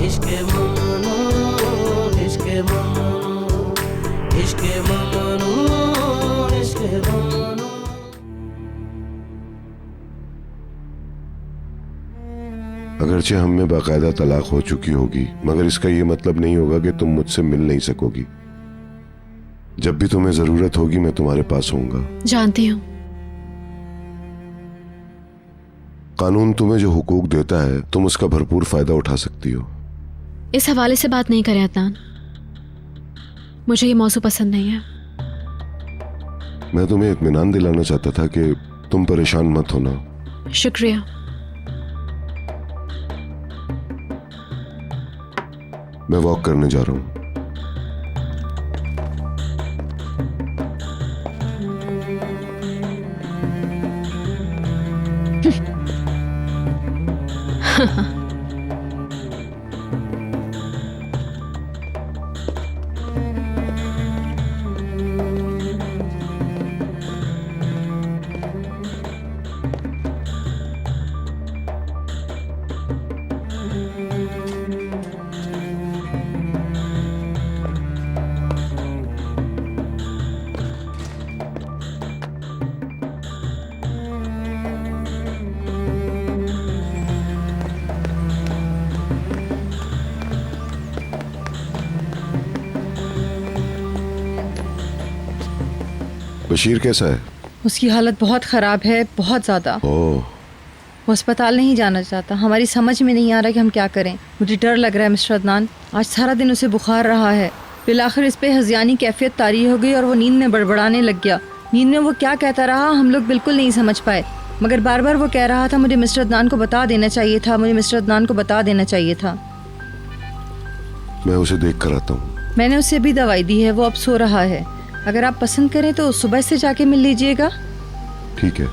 इश्क ममनू, इश्क ममनू, इश्क ममनू, इश्क ममनू। अगरचे हम में बाकायदा तलाक हो चुकी होगी, मगर इसका ये मतलब नहीं होगा कि तुम मुझसे मिल नहीं सकोगी। जब भी तुम्हें जरूरत होगी मैं तुम्हारे पास होऊंगा। जानती हूँ। कानून तुम्हें जो हुकूक देता है तुम उसका भरपूर फायदा उठा सकती हो। इस हवाले से बात नहीं करें अदनान, मुझे ये मौजू पसंद नहीं है। मैं तुम्हें इत्मीनान दिलाना चाहता था कि तुम परेशान मत होना। शुक्रिया। मैं वॉक करने जा रहा हूँ। बशीर कैसा है? उसकी हालत बहुत ख़राब है, बहुत ज़्यादा। ओह, वो अस्पताल नहीं जाना चाहता। हमारी समझ में नहीं आ रहा कि हम क्या करें। मुझे डर लग रहा है मिस्टर अदनान। आज सारा दिन उसे बुखार रहा है। फिर इस पे हज़ियानी कैफियत तारी हो गई और वो नींद में बड़बड़ाने लग गया। नींद में वो क्या कहता रहा हम लोग बिल्कुल नहीं समझ पाए, मगर बार बार वो कह रहा था मुझे मिस्टर अदनान को बता देना चाहिए था, मुझे मिस्टर अदनान को बता देना चाहिए था। मैं उसे देख कर आता हूँ। मैंने उसे भी दवाई दी है, वो अब सो रहा है। अगर आप पसंद करें तो सुबह से जाके मिल लीजिएगा। ठीक है।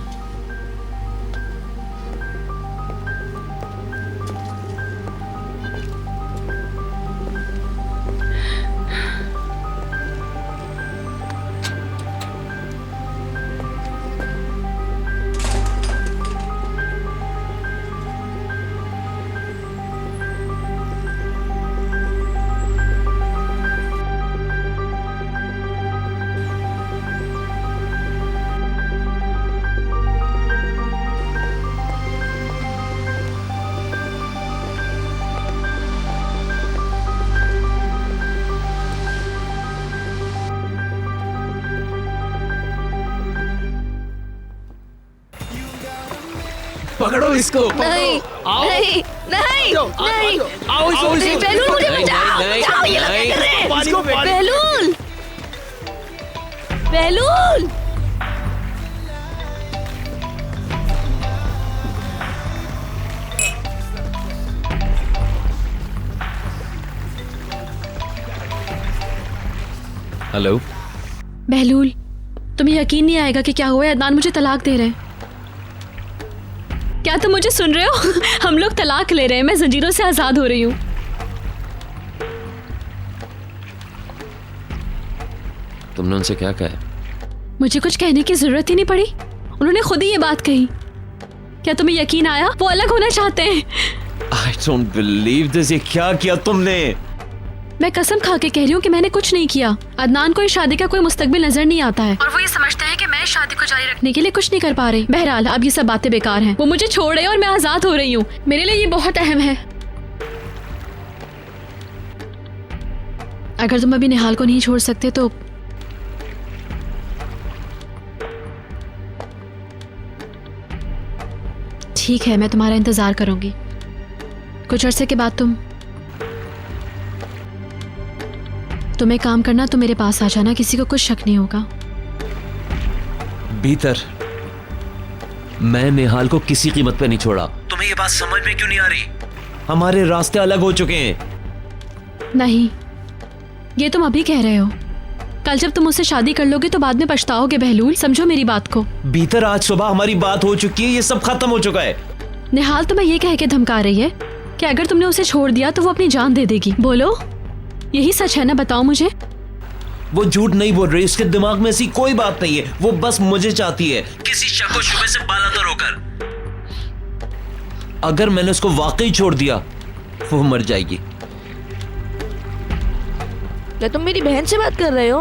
पकड़ो इसको। नहीं, आओ। नहीं, नहीं, नहीं, आओ इसको। बेलूल मुझे बचाओ, बचाओ, ये लोग क्या कर रहे हैं? बेलूल, बेलूल। हेलो बेलूल, तुम्हें यकीन नहीं आएगा कि क्या हुआ है। अदनान मुझे तलाक दे रहे हैं। क्या तुम मुझे सुन रहे हो? हम लोग तलाक ले रहे हैं। मैं जंजीरों से आजाद हो रही हूँ। तुमने उनसे क्या कहा? मुझे कुछ कहने की जरूरत ही नहीं पड़ी, उन्होंने खुद ही ये बात कही। क्या तुम्हें यकीन आया? वो अलग होना चाहते हैं। I don't believe this। ये क्या किया तुमने? मैं कसम खा के कह रही हूँ कि मैंने कुछ नहीं किया। अदनान को इस शादी का कोई मुस्तकबिल नजर नहीं आता है और वो ये समझते हैं कि मैं इस शादी को जारी रखने के लिए कुछ नहीं कर पा रही। बहरहाल अब ये सब बातें बेकार हैं। वो मुझे छोड़ रहे हैं और मैं आजाद हो रही हूँ। मेरे लिए ये बहुत अहम है। अगर तुम अभी निहाल को नहीं छोड़ सकते तो ठीक है, मैं तुम्हारा इंतजार करूंगी। कुछ अरसे के बाद तुम्हें काम करना तो मेरे पास आ जाना, किसी को कुछ शक नहीं होगा। भीतर मैं निहाल को किसी कीमत पे नहीं छोड़ा। तुम्हें ये बात समझ में क्यों नहीं आ रही? हमारे रास्ते अलग हो चुके हैं। नहीं, ये तुम अभी कह रहे हो। कल जब तुम उससे शादी कर लोगे तो बाद में पछताओगे बहलूल, समझो मेरी बात को। भीतर आज सुबह हमारी बात हो चुकी है, ये सब खत्म हो चुका है। निहाल तुम्हें ये कह के धमका रही है कि अगर तुमने उसे छोड़ दिया तो वो अपनी जान दे देगी। बोलो, यही सच है ना? बताओ मुझे। वो झूठ नहीं बोल रही, उसके दिमाग में ऐसी कोई बात नहीं है। वो बस मुझे चाहती है, किसी शक व शुबे से बालातर होकर। अगर मैंने उसको वाकई छोड़ दिया वो मर जाएगी। क्या तुम मेरी बहन से बात कर रहे हो?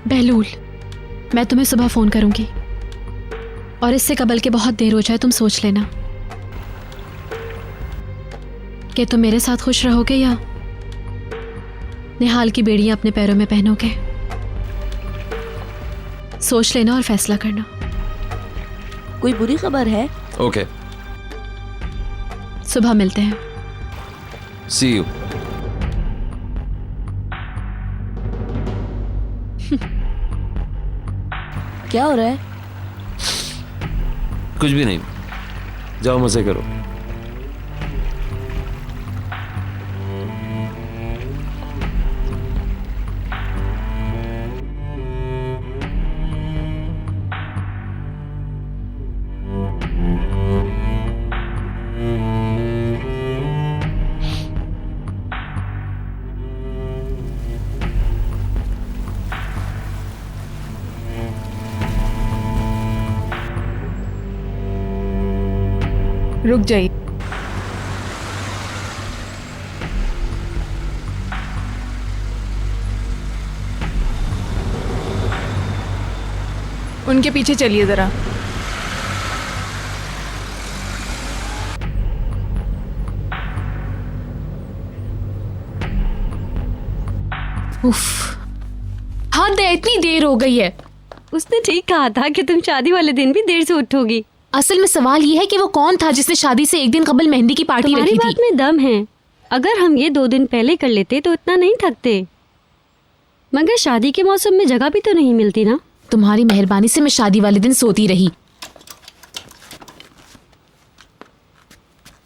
बहलूल, मैं तुम्हें सुबह फोन करूंगी और इससे कबल के बहुत देर हो जाए तुम सोच लेना कि तुम मेरे साथ खुश रहोगे या निहाल की बेड़ियां अपने पैरों में पहनोगे। सोच लेना और फैसला करना। कोई बुरी खबर है? ओके, सुबह मिलते हैं। सी यू। क्या हो रहा है? कुछ भी नहीं, जाओ मजे करो। रुक जाइए। उनके पीछे चलिए जरा। उफ, हद है, इतनी देर हो गई है। उसने ठीक कहा था कि तुम शादी वाले दिन भी देर से उठोगी। असल में सवाल ये है कि वो कौन था जिसने शादी से एक दिन कबल मेहंदी की पार्टी तुम्हारी रखी बात थी। में दम है। अगर हम ये 2 दिन पहले कर लेते तो इतना नहीं थकते। मगर शादी के मौसम में जगह भी तो नहीं मिलती ना। तुम्हारी मेहरबानी से मैं शादी वाले दिन सोती रही।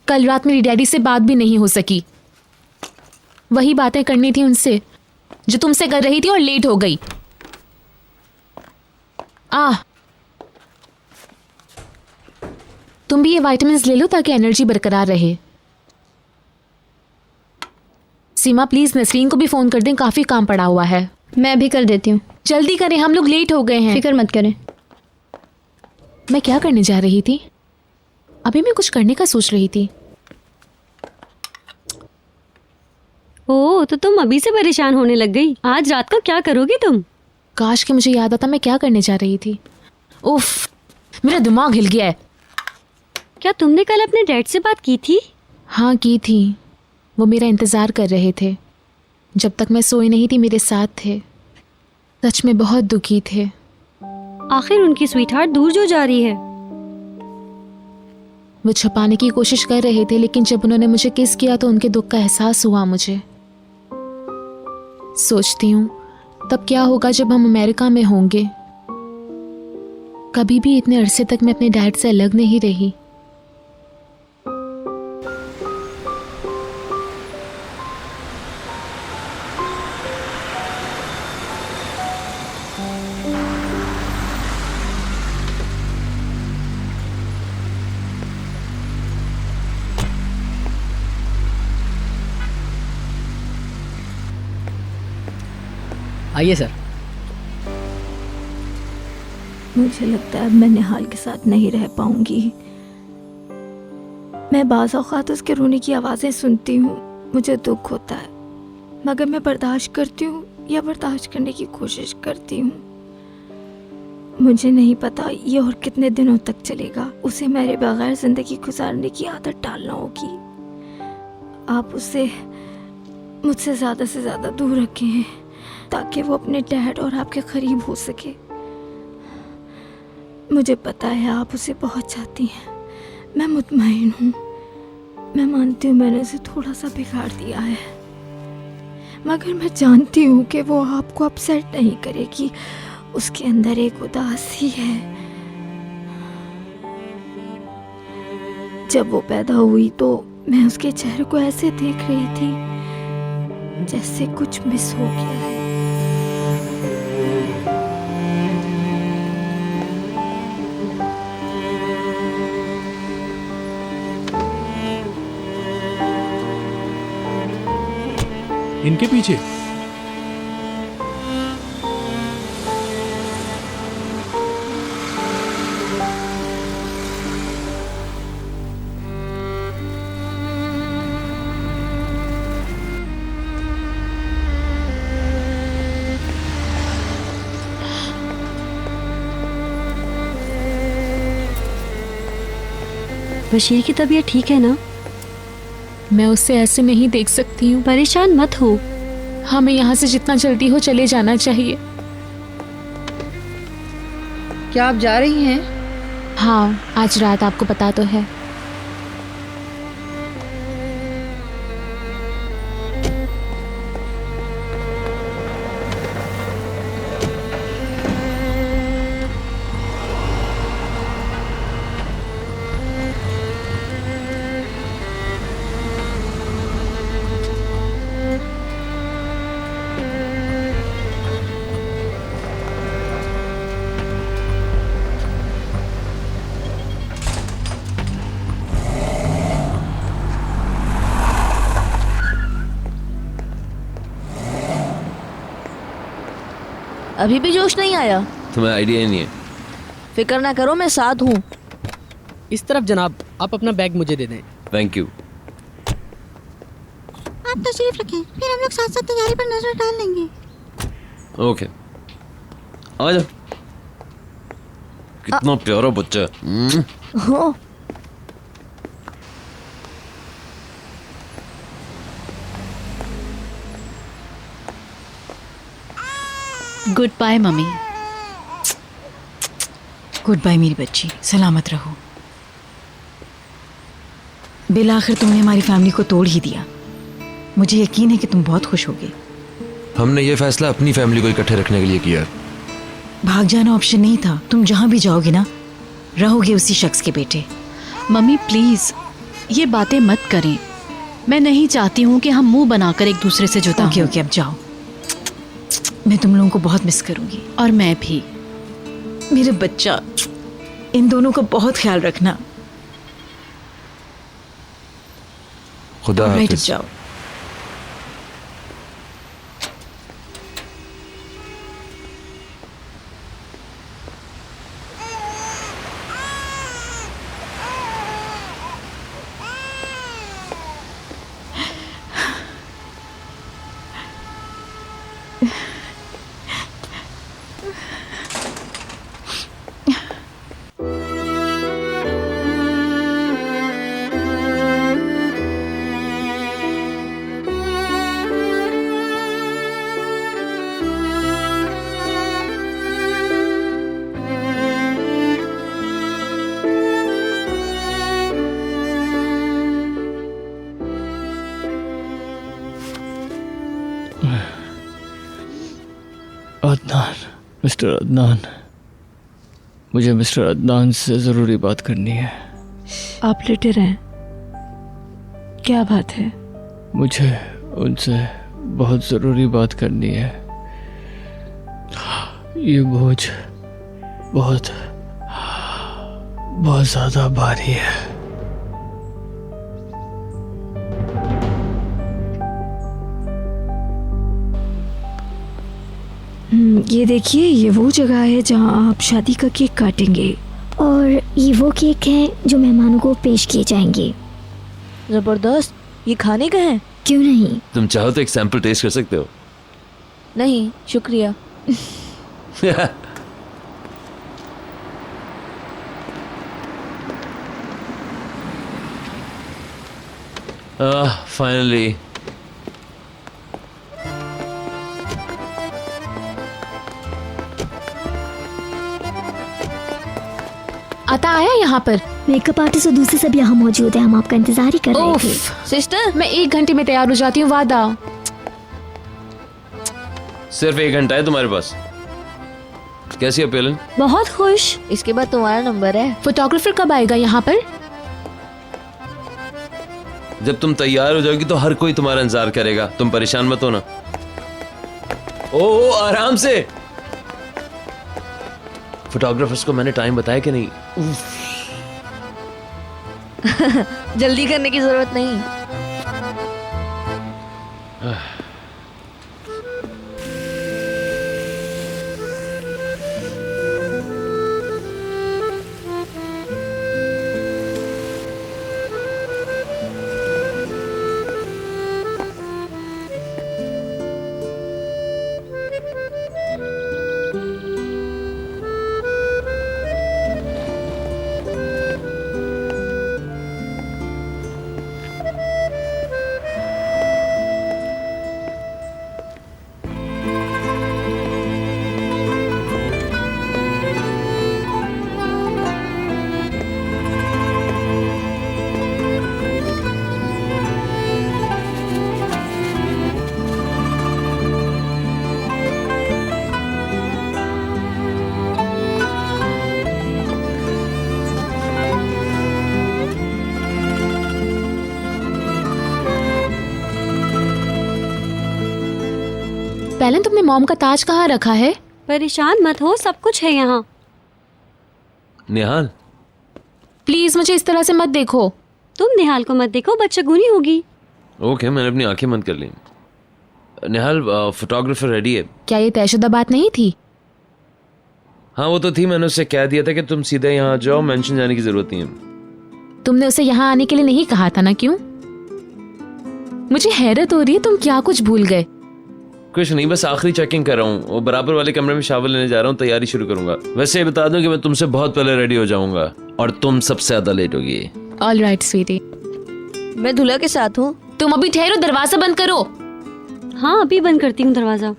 कल रात मेरी डैडी से बात भी नहीं हो सकी। वही बातें करनी थी उनसे जो तुमसे कर रही थी और लेट हो गई। तुम भी ये विटामिन्स ले लो ताकि एनर्जी बरकरार रहे। सीमा प्लीज नसरीन को भी फोन कर दें, काफी काम पड़ा हुआ है। मैं भी कर देती हूँ। जल्दी करें, हम लोग लेट हो गए हैं। फिक्र मत करें। मैं क्या करने जा रही थी? अभी मैं कुछ करने का सोच रही थी। ओह, तो तुम अभी से परेशान होने लग गई। आज रात को क्या करोगी तुम? काश कि मुझे याद आता मैं क्या करने जा रही थी। उफ, मेरा दिमाग हिल गया है। क्या तुमने कल अपने डैड से बात की थी? हाँ की थी। वो मेरा इंतज़ार कर रहे थे। जब तक मैं सोई नहीं थी मेरे साथ थे। सच में बहुत दुखी थे। आखिर उनकी स्वीटहार्ट दूर जो जा रही है। वो छुपाने की कोशिश कर रहे थे, लेकिन जब उन्होंने मुझे किस किया तो उनके दुख का एहसास हुआ मुझे। सोचती हूँ तब क्या होगा जब हम अमेरिका में होंगे। कभी भी इतने अरसे तक मैं अपने डैड से अलग नहीं रही। आइए सर। मुझे लगता है अब मैं निहाल के साथ नहीं रह पाऊंगी। मैं बाज़ औक़ात उसके रोने की आवाज़ें सुनती हूँ, मुझे दुख होता है, मगर मैं बर्दाश्त करती हूँ या बर्दाश्त करने की कोशिश करती हूँ। मुझे नहीं पता ये और कितने दिनों तक चलेगा। उसे मेरे बगैर ज़िंदगी गुजारने की आदत डालना होगी। आप उसे मुझसे ज़्यादा से ज़्यादा दूर रखें ताकि वो अपने डैड और आपके करीब हो सके। मुझे पता है आप उसे बहुत चाहती हैं, मैं मुतमईन हूँ। मैं मानती हूँ मैंने उसे थोड़ा सा बिगाड़ दिया है, मगर मैं जानती हूँ कि वो आपको अपसेट नहीं करेगी। उसके अंदर एक उदासी है। जब वो पैदा हुई तो मैं उसके चेहरे को ऐसे देख रही थी जैसे कुछ मिस हो गया है। इनके पीछे बशीर की तबीयत ठीक है ना? मैं उससे ऐसे नहीं देख सकती हूँ। परेशान मत हो। हमें यहाँ से जितना जल्दी हो चले जाना चाहिए। क्या आप जा रही हैं? हाँ, आज रात आपको पता तो है। अभी भी जोश नहीं आया? तुम्हें आइडिया ही नहीं है। फिक्र ना करो, मैं साथ हूँ। इस तरफ जनाब, आप अपना बैग मुझे दे दें। Thank you. आप तशरीफ रखें, फिर हम लोग साथ साथ तैयारी पर नजर डाल लेंगे। ओके, आ जाओ। कितना प्यारा बच्चा है। हो goodbye mummy. Goodbye मेरी बच्ची, सलामत रहो। बिल आखिर तुमने हमारी फैमिली को तोड़ ही दिया। मुझे यकीन है कि तुम बहुत खुश होगे। हमने ये फैसला अपनी फैमिली को इकट्ठे रखने के लिए किया। भाग जाना ऑप्शन नहीं था। तुम जहां भी जाओगे ना, रहोगे उसी शख्स के बेटे। मम्मी प्लीज ये बातें मत करें। मैं नहीं चाहती हूँ कि हम मुंह बनाकर एक दूसरे से जुदा ओके हों। ओके, अब जाओ। मैं तुम लोगों को बहुत मिस करूंगी। और मैं भी। मेरे बच्चा, इन दोनों का बहुत ख्याल रखना। खुदा राइट, अब हाफिज। जाओ। अदनान, मिस्टर अदनान, मुझे मिस्टर अदनान से ज़रूरी बात करनी है। आप लेटे रहें। क्या बात है? मुझे उनसे बहुत ज़रूरी बात करनी है। ये बोझ बहुत बहुत ज़्यादा भारी है। ये देखिए, ये वो जगह है जहाँ आप शादी का केक काटेंगे। और ये वो केक हैं जो मेहमानों को पेश किए जाएंगे। जबरदस्त। ये खाने का है? क्यों नहीं? तुम चाहो तो एक सैंपल टेस्ट कर सकते हो। नहीं शुक्रिया। फाइनली। आता आया यहाँ पर? मेकअप आर्टिस्ट और दूसरे सब यहाँ मौजूद है, हम आपका इंतजार ही कर रहे थे। सिस्टर, मैं 1 घंटे में तैयार हो जाती हूँ, वादा। सिर्फ 1 घंटा है तुम्हारे पास। कैसी है पेलन? बहुत खुश। इसके बाद तुम्हारा नंबर है। फोटोग्राफर कब आएगा यहाँ पर? जब तुम तैयार हो जाओगी तो हर कोई तुम्हारा इंतजार करेगा। तुम परेशान मत होना। ओ आराम से। फोटोग्राफर्स को मैंने टाइम बताया कि नहीं? जल्दी करने की जरूरत नहीं। पहले तुमने मॉम का ताज कहाँ रखा है? परेशान मत हो, सब कुछ है यहाँ। निहाल, प्लीज मुझे इस तरह से मत देखो। तुम निहाल को मत देखो, बदशगुनी होगी। ओके, मैंने अपनी आंखें बंद कर ली। निहाल, फोटोग्राफर रेडी है। क्या ये तयशुदा बात नहीं थी? हाँ वो तो थी, मैंने उससे कह दिया था कि तुम सीधे यहाँ जाओ, मेंशन जाने की जरूरत नहीं है। तुमने उसे यहाँ आने के लिए नहीं कहा था ना, क्यों? मुझे हैरत हो रही है, तुम क्या कुछ भूल गए? कुछ नहीं, बस आखिरी चेकिंग कर रहा हूँ। वो बराबर वाले कमरे में शावर लेने जा रहा हूँ, तैयारी शुरू करूंगा। वैसे ये बता दूं कि मैं तुमसे बहुत पहले रेडी हो जाऊंगा और तुम सबसे ज्यादा लेट होगी। All right sweetie. मैं दूल्हा के साथ हूँ। तुम अभी ठहरो, दरवाजा बंद करो। हाँ अभी बंद करती हूँ दरवाजा।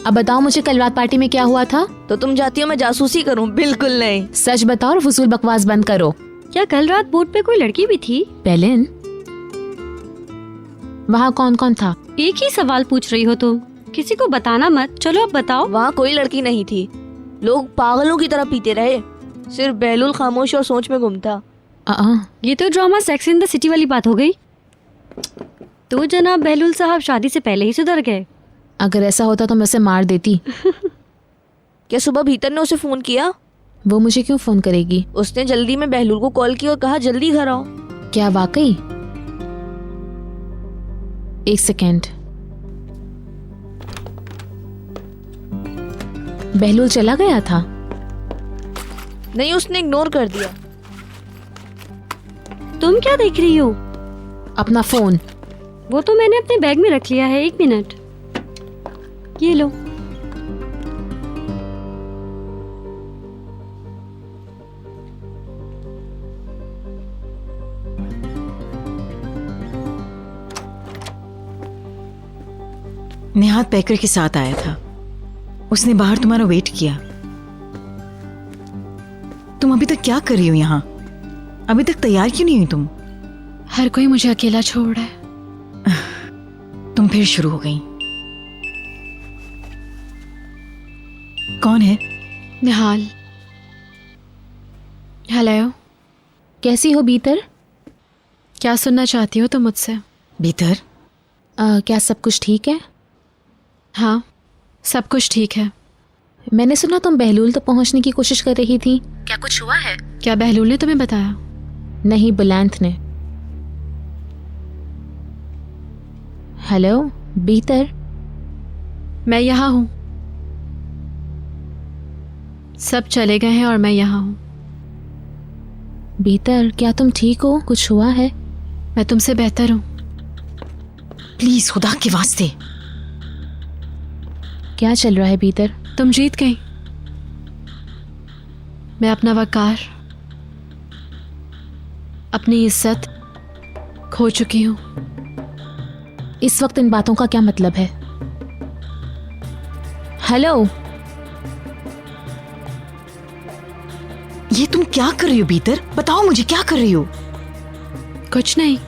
अब बताओ मुझे कल रात पार्टी में क्या हुआ था? तो तुम चाहती हो मैं जासूसी करूँ? बिल्कुल नहीं। सच बताओ और फजूल बकवास बंद करो। क्या कल रात बोट पे कोई लड़की भी थी? पेलिन, वहाँ कौन कौन था? एक ही सवाल पूछ रही हो तुम, किसी को बताना मत। चलो अब बताओ। वहाँ कोई लड़की नहीं थी। लोग पागलों की तरह पीते रहे। सिर्फ बहलुल खामोश और सोच में गुम था। ये तो drama sex in the city वाली बात हो गई। तो जनाब बहलुल साहब शादी से पहले ही सुधर गए। अगर ऐसा होता तो मैं उसे मार देती। क्या सुबह भीतर ने उसे फोन किया? वो मुझे क्यों फोन करेगी? उसने जल्दी में बहलुल को कॉल किया और कहा जल्दी घर आओ। क्या वाकई? एक सेकेंड। बहलुल चला गया था? नहीं, उसने इग्नोर कर दिया। तुम क्या देख रही हो? अपना फोन। वो तो मैंने अपने बैग में रख लिया है। 1 मिनट, ये लो। निहाल पैकर के साथ आया था। उसने बाहर तुम्हारा वेट किया। तुम अभी तक क्या कर रही हो यहाँ? अभी तक तैयार क्यों नहीं हुई तुम? हर कोई मुझे अकेला छोड़ रहा है। तुम फिर शुरू हो गई। कौन है? निहाल। हेलो, कैसी हो बीतर? क्या सुनना चाहती हो तुम मुझसे? बीतर, क्या सब कुछ ठीक है? हाँ, सब कुछ ठीक है। मैंने सुना तुम बहलूल तो पहुंचने की कोशिश कर रही थी। क्या कुछ हुआ है? क्या बहलूल ने तुम्हें बताया? नहीं, बुलंद ने। हेलो बीतर, मैं यहाँ हूँ। सब चले गए हैं और मैं यहाँ हूँ। बीतर, क्या तुम ठीक हो? कुछ हुआ है? मैं तुमसे बेहतर हूँ। प्लीज खुदा के वास्ते। क्या चल रहा है बीतर? तुम जीत गई। मैं अपना वकार, अपनी इज्जत खो चुकी हूँ। इस वक्त इन बातों का क्या मतलब है? हेलो, ये तुम क्या कर रही हो बीतर? बताओ मुझे, क्या कर रही हो? कुछ नहीं,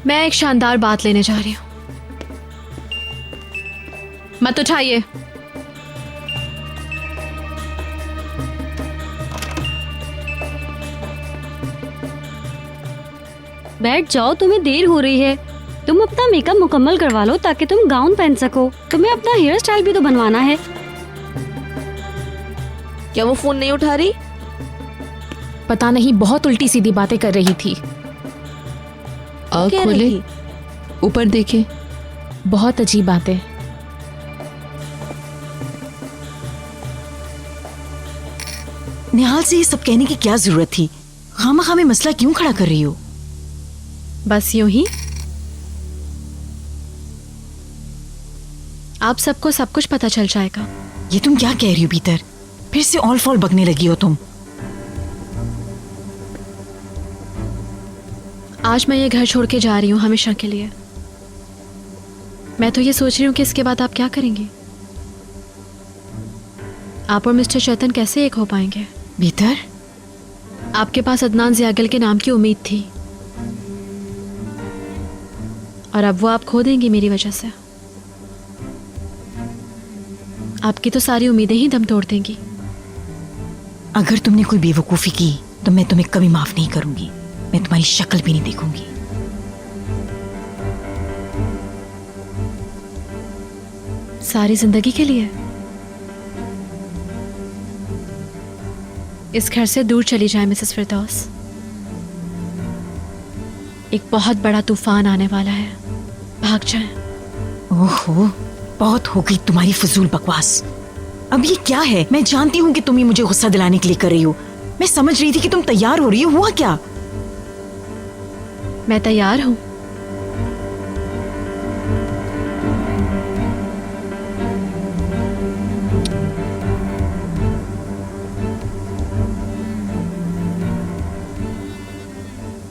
मैं एक शानदार बात लेने जा रही हूँ। मत उठाइए। बैठ जाओ, तुम्हें देर हो रही है। तुम अपना मेकअप मुकम्मल करवा लो ताकि तुम गाउन पहन सको। तुम्हें अपना हेयर स्टाइल भी तो बनवाना है। क्या वो फोन नहीं उठा रही? पता नहीं, बहुत उल्टी सीधी बातें कर रही थी। आँख खोले, ऊपर देखे, बहुत अजीब बातें। निहाल से ये सब कहने की क्या जरूरत थी? खामखा में मसला क्यों खड़ा कर रही हो? बस यूं ही। आप सबको सब कुछ पता चल जाएगा। ये तुम क्या कह रही हो बीतर? फिर से ऑल फॉल बकने लगी हो तुम। आज मैं ये घर छोड़ के जा रही हूँ हमेशा के लिए। मैं तो ये सोच रही हूँ कि इसके बाद आप क्या करेंगे? आप और मिस्टर चेतन कैसे एक हो पाएंगे? बीतर, आपके पास अदनान ज़ियागल के नाम की उम्मीद थी और अब वो आप खो देंगी मेरी वजह से। आपकी तो सारी उम्मीदें ही दम तोड़ देंगी। अगर तुमने कोई बेवकूफ़ी की तो मैं तुम्हें कभी माफ नहीं करूंगी। मैं तुम्हारी शक्ल भी नहीं देखूंगी। सारी जिंदगी के लिए? इस घर से दूर चली जाए मिसेस फिरदौस। एक बहुत बड़ा तूफान आने वाला है, भाग जाए। ओहो, बहुत हो गई तुम्हारी फजूल बकवास। अब ये क्या है? मैं जानती हूँ कि तुम ये मुझे गुस्सा दिलाने के लिए कर रही हो। मैं समझ रही थी कि तुम तैयार हो रही हो, हुआ क्या? मैं तैयार हूं।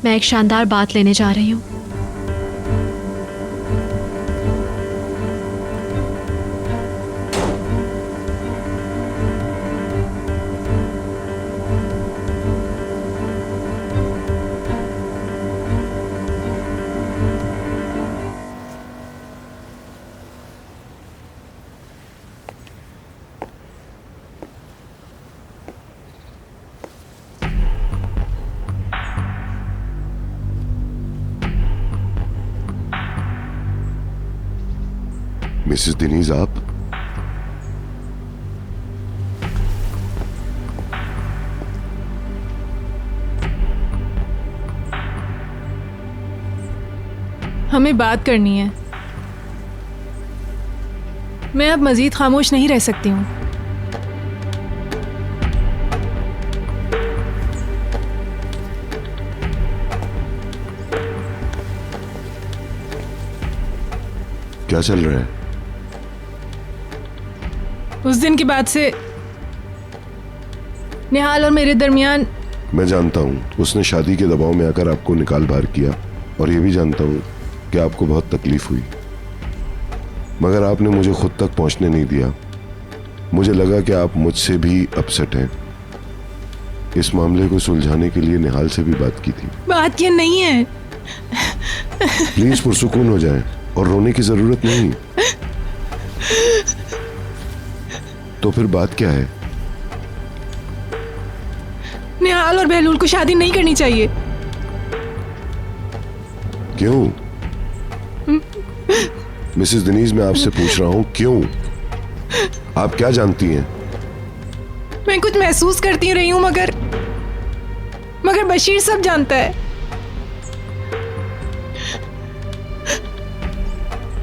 मैं एक शानदार बात लेने जा रही हूं। मिसेस दिनीज, आप? हमें बात करनी है। मैं अब मजीद खामोश नहीं रह सकती हूँ। क्या चल रहा है? उस दिन के बाद से निहाल और मेरे दरमियान। मैं जानता हूँ उसने शादी के दबाव में आकर आपको निकाल बाहर किया, और ये भी जानता हूँ कि आपको बहुत तकलीफ हुई, मगर आपने मुझे खुद तक पहुंचने नहीं दिया। मुझे लगा कि आप मुझसे भी अपसेट हैं। इस मामले को सुलझाने के लिए निहाल से भी बात की थी। बात ये नहीं है। प्लीज पुरसुकून हो जाएं, और रोने की जरूरत नहीं। तो फिर बात क्या है? निहाल और बहलूल को शादी नहीं करनी चाहिए। क्यों? मिसेस दिनीज, मैं आपसे पूछ रहा हूं क्यों? आप क्या जानती हैं? मैं कुछ महसूस करती रही हूं, मगर बशीर सब जानता है।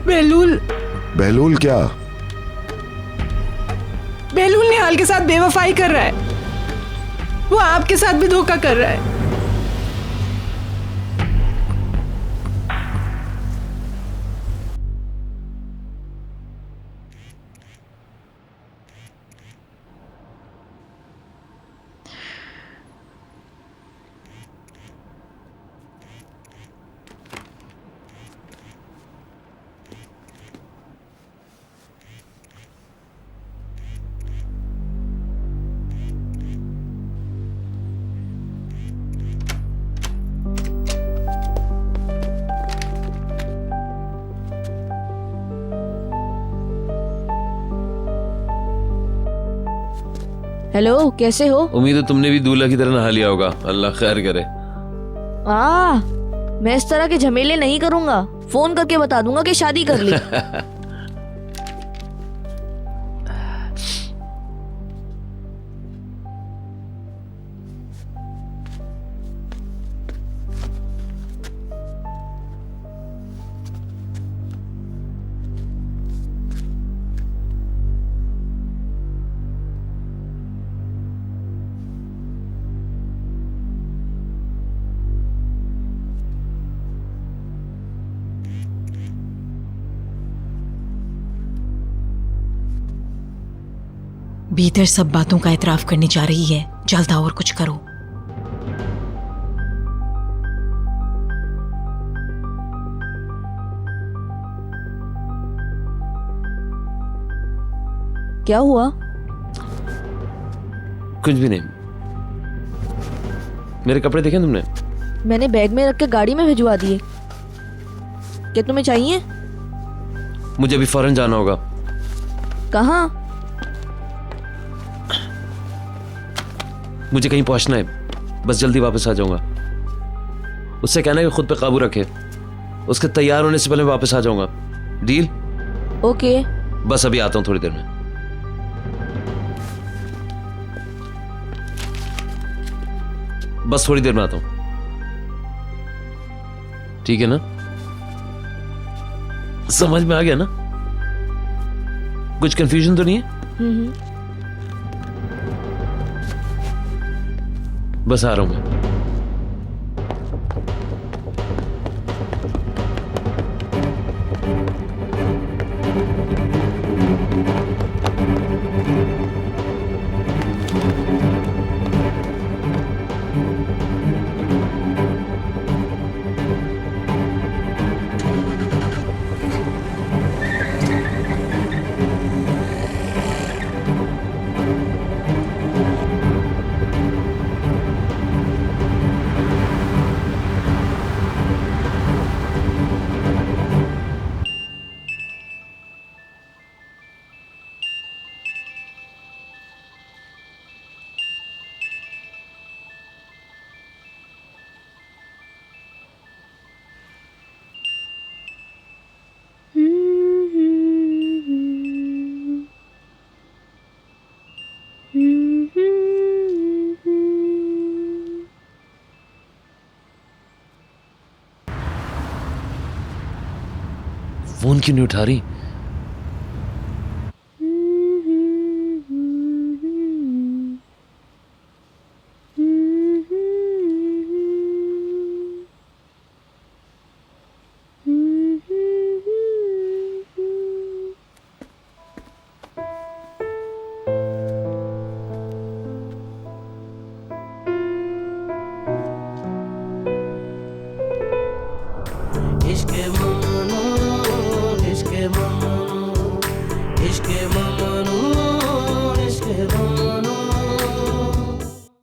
बहलूल क्या? बहलूल निहाल के साथ बेवफाई कर रहा है। वो आपके साथ भी धोखा कर रहा है। हेलो, कैसे हो? उम्मीद है तुमने भी दूल्हा की तरह नहा लिया होगा। अल्लाह खैर करे। मैं इस तरह के झमेले नहीं करूंगा। फोन करके बता दूंगा कि शादी कर ली। भीतर सब बातों का एतराफ करने जा रही है। जल्द आओ और कुछ करो। क्या हुआ? कुछ भी नहीं। मेरे कपड़े देखे तुमने? मैंने बैग में रख के गाड़ी में भिजवा दिए। क्या तुम्हें चाहिए? मुझे अभी फौरन जाना होगा। कहाँ? मुझे कहीं पहुंचना है, बस जल्दी वापस आ जाऊंगा। उससे कहना कि खुद पे काबू रखे। उसके तैयार होने से पहले मैं वापस आ जाऊंगा। डील? ओके। बस अभी आता हूं थोड़ी देर में। बस थोड़ी देर में आता हूं, ठीक है ना? समझ में आ गया ना? कुछ कंफ्यूजन तो नहीं है? बस आ रहा हूं मैं। फोन क्यों नहीं उठा रही?